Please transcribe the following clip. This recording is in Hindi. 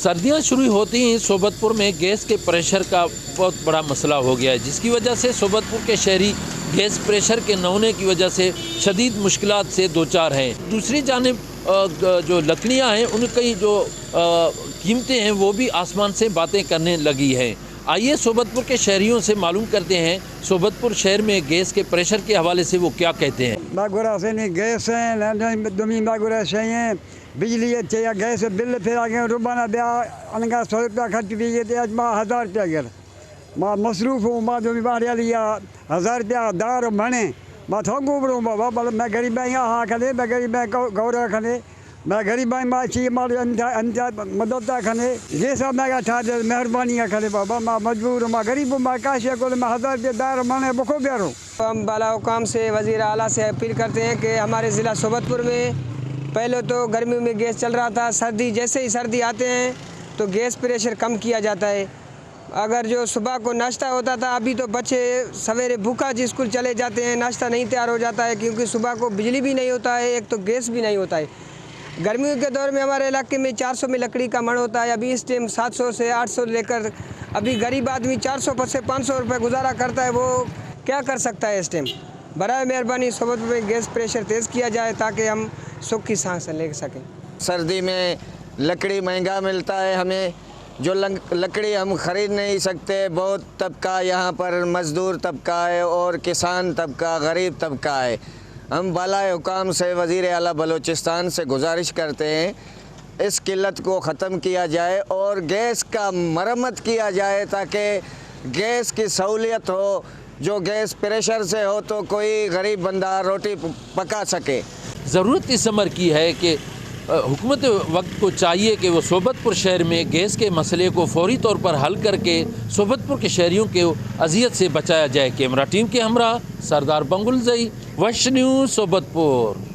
सर्दियां शुरू होती ही सोबतपुर में गैस के प्रेशर का बहुत बड़ा मसला हो गया है, जिसकी वजह से सोबतपुर के शहरी गैस प्रेशर के न होने की वजह से शदीद मुश्किलात से दो चार हैं। दूसरी जानिब जो लकड़ियां हैं उनकी जो कीमतें हैं वो भी आसमान से बातें करने लगी हैं। आइए सोबतपुर के शहरियों से मालूम करते हैं सोबतपुर शहर में गैस के प्रेशर के हवाले से वो क्या कहते हैं। गैस बिजली गैस बिल फिर आगे रुबाना दिया 100 रुपया खर्च दिए आज मां 1000 रुपया गिर मां मसरूफ़ हूँ मां जो भी बाहर लिया 1000 रुपया दार बने मां थोंगू बड़ो बाबा मैं गरीब हाँ खने मैं गरीब गौरव खने मैं गरीब मां ची मां मदद खने गैस मैं ठा मेहरबानी खने बाबा मां मजबूर मां गरीब मां काशिया को मैं 1000 रुपया दार बने बुखो प्यारो। हम बाला हुकाम से वज़ीर आला से अपील करते हैं कि हमारे ज़िला सोबतपुर में पहले तो गर्मी में गैस चल रहा था, सर्दी जैसे ही सर्दी आते हैं तो गैस प्रेशर कम किया जाता है। अगर जो सुबह को नाश्ता होता था, अभी तो बच्चे सवेरे भूखा स्कूल चले जाते हैं, नाश्ता नहीं तैयार हो जाता है क्योंकि सुबह को बिजली भी नहीं होता है, एक तो गैस भी नहीं होता है। गर्मियों के दौर में हमारे इलाके में 400 में लकड़ी का मण होता है, अभी इस टाइम 700 से 800 लेकर अभी गरीब आदमी 400 से 500 रुपये गुजारा करता है, वो क्या कर सकता है इस टाइम। बराए मेहरबानी सोबतपुर में गैस प्रेशर तेज़ किया जाए ताकि हम सुख की सांस ले सकें। सर्दी में लकड़ी महंगा मिलता है, हमें जो लकड़ी हम ख़रीद नहीं सकते। बहुत तबका यहाँ पर मज़दूर तबका है और किसान तबका, गरीब तबका है। हम बाला हुकाम से वज़ीर आला बलूचिस्तान से गुजारिश करते हैं इस किल्लत को ख़त्म किया जाए और गैस का मरम्मत किया जाए ताकि गैस की सहूलियत हो। जो गैस प्रेशर से हो तो कोई गरीब बंदा रोटी पका सके। ज़रूरत इस अमर की है कि हुकूमत वक्त को चाहिए कि वो सोबतपुर शहर में गैस के मसले को फौरी तौर पर हल करके सोबतपुर के शहरियों के अजियत से बचाया जाए। कैमरा टीम के हमरा सरदार बंगुल जई, वश न्यूज़ सोबतपुर।